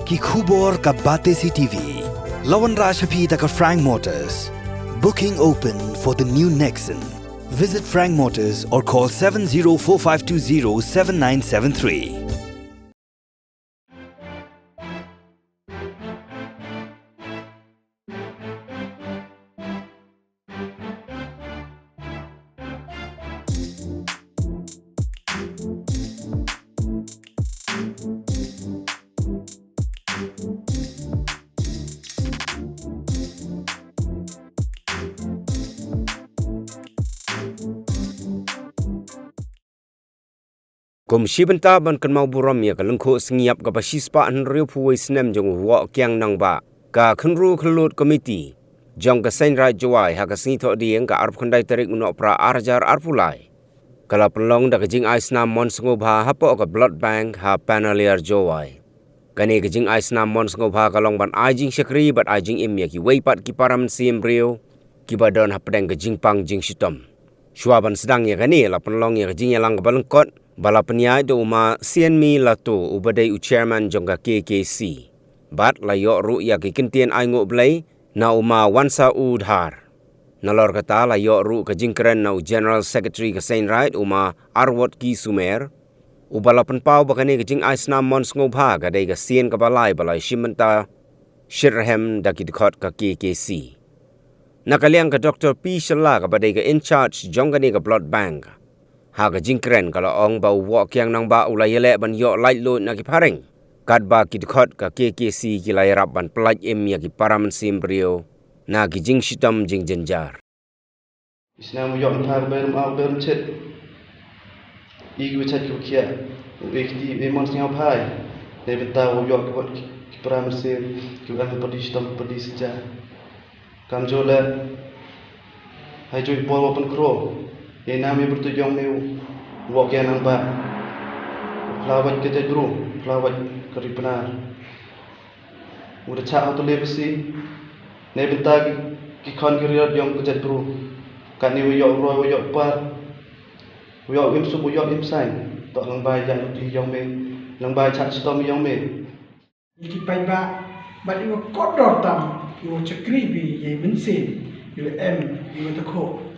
ki khubor ka bate si TV. Lawan Rashapi taka Frank Motors. Booking open for the new Nexon. Visit Frank Motors or call 7045207973. Kum Shibanta ban kan mau buram ya kalengko Sngewbha ka basispa Khynroo puai Snam Jowai kyang Sngewbha ka Khynroo Khyllood committee jong ka Seiñraij Jowai ha ka sni tho dieng ka arp khandai tarik uno pra arjar arpulai kala pelong da ka jing ai Snam mon Sngewbha ha po ka blood bank ha panelier Jowai kani ka jing ai Snam mon Sngewbha ka long ban ai jing shakri bat ai jing im ya ki weipat ki param Seiñraij ki badon ha pedang ka jing pang jing shitom Shuaban sedang ya kani la pelong ya ka jing ya lang ka balengkot bala penyai do uma sian mi lato ubadai u chairman jongga KKC bat la yo ru ya ki kintien ai ngo blai na uma wansa udhar nalor kata la yo ru ka jingkren na u general secretary ka Seiñraij uma arwot ki sumer ubala penpau bakani ka jing ai Snam mon Sngewbha ka dai ka sian ka balai shimenta shirhem da ki dikot ka KKC nakaliang ka Dr. P Shala ka badai ka in charge jongga ni ka blood bank ha ka jingkren kala ong ba wo kyang nang ba ulai le ban yo lai lo na ki pharing kat ba ki khot ka KKC ki lai rap ban plaj em ya ki param Seiñraij na ki jing shitam jing jenjar Snam yo thar ber ma ber chet ig wi chet ku kia ekti e mon Sngewbha ne beta wo yo ki param Seiñraij ki kan padistam padisja kam jole hai joi pol open kro ye nami bertujung meu wok yang nampak pelawat kita dulu pelawat keri benar udah cak atau lebih ne bentar ki Khyllood yang kejat dulu kan ni uyok roy uyok par uyok im sup uyok im sain tok lang bai yang di yang me lang bai cak stom yang me ki pai ba iwo kodor tam iwo cekri bi ye mensin iwo iwo teko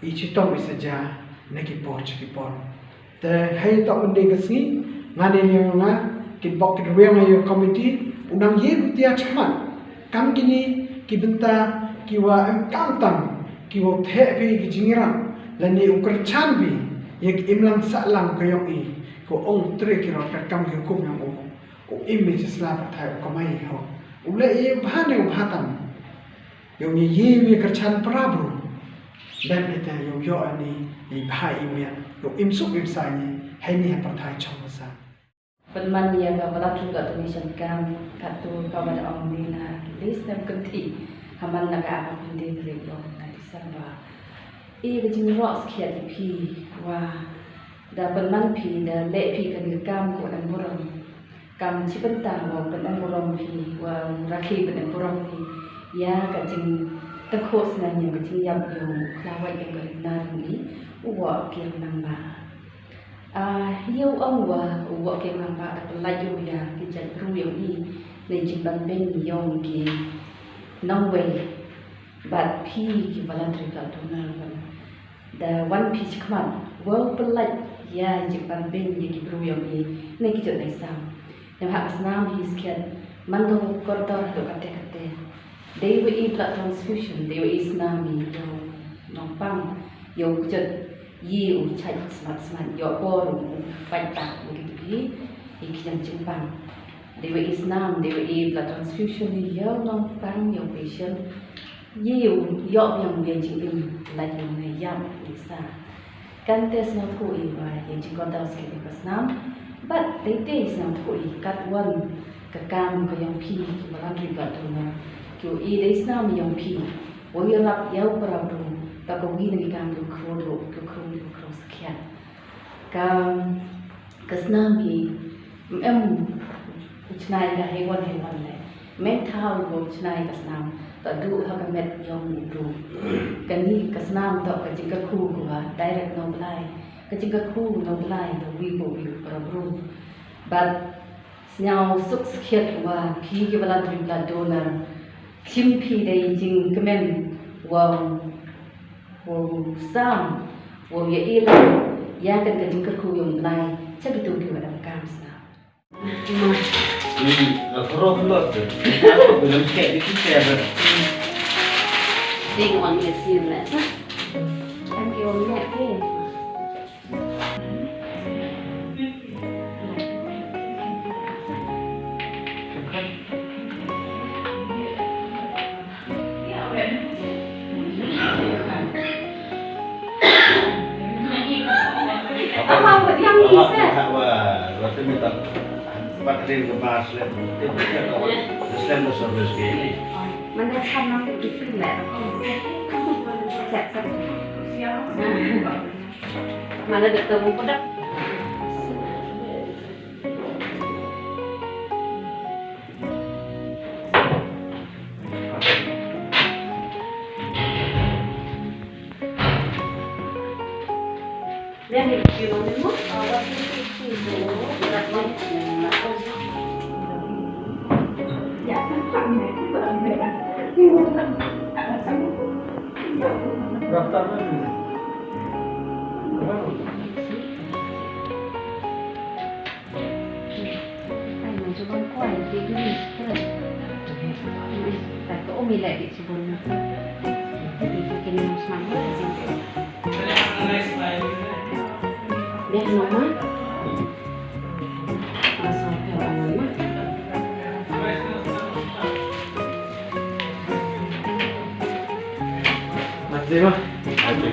ichi tong saja neki por te hai tok mende kesni ngane ni nga ki bok ki ruang ayo committee unang ye dia chamat kam gini ki benta ki wa am kam tam ki wo the bi ki jingira lani ukar chan bi ye imlang salang ko yong i ko ong tre ki ro ka kam ki kum yang o image sla pa thai ko mai ho ule ye bhane bhatam yong ye mi ka chan prabru dan kita yo ani i bhai imia yo imsuk imsai ni hai ni ha thai chong sa penman dia ga bala tu ga donation kam katu ka bada ong ni na list nam kanti haman na ga apa pindi tri yo na disamba e ga jing rocks kia di pi wa da penman pi da le pi kan kam ko an borom kam chipenta wa kan an borom pi wa rakhi kan an borom pi ya ga jing ta khos na ni ga jing yam yo klawa yang ga na ni wa kiam nang ba hiu ông và vợ kêu làm bạn là lại yêu nhà cái trận công việc đi nên chỉ bằng bên nhiều cái nông về bạn phi cái voluntary cả thôi nào bạn the one piece come on work but like yeah chỉ bằng bên những cái công việc đi nên cái chuyện này sao nhưng mà Snam he's kid man đâu có đâu được cái cái they will eat blood transfusion they will eat Snam yo nong pang yo cái ye u chai smart yo por fight back begitu ikian Jepang they were Snam they were blood transfusion yo nong pang yo patient ye u yo yang bien jing la yang ne yam isa kan tes na ko i wa ye jing kon das ke Snam but they is na ko i kat one ka kam ko yang pi ki balan ri ka tu na ko i de Snam yang pi wo yo lap yo pra tu ta ko gi ni kam ko cross kian ka Snam bi em chnai da he wan le men thao go chnai ka Snam ta du ha ka met yong du ka ni ka Snam to ka jing ka khu ko direct no blai ka jing ka khu no blai the we bo bi pro but nhau suk khiat wa khi ki bala dribla donor chim phi dei jing kemen wa sam wa ye ila ya kan ka jing ka khu yong lai cha bi tu ki wa dam kam sa Khyllood. Aku belum kayak di kita. ding on ye sim la sa em ki on mẹ ke apa buat yang ni sa Wah, waktu minta baterai ke bas lem. Itu dia kawan. Snam no service ke ini. มันได้ทำน้ำติดขึ้นแหละแล้วก็แสบๆมาแล้วเดี๋ยวเติมมุกก็ได้เรียนอีกกี่โลนึงมั้งว่าที่โลละ100อยากทำไหนที่เปิดเลยนะ Daftar mana? Anh muốn cho con quay thì cái gì tức là tại có ôm lại bị chỉ buồn thì cái này nó smart hết rồi biết nó má sao phải ăn má Mati mah. Mati.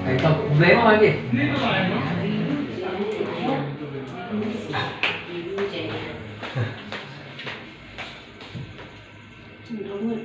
Thầy tập cũng dễ thôi gì. Đúng rồi,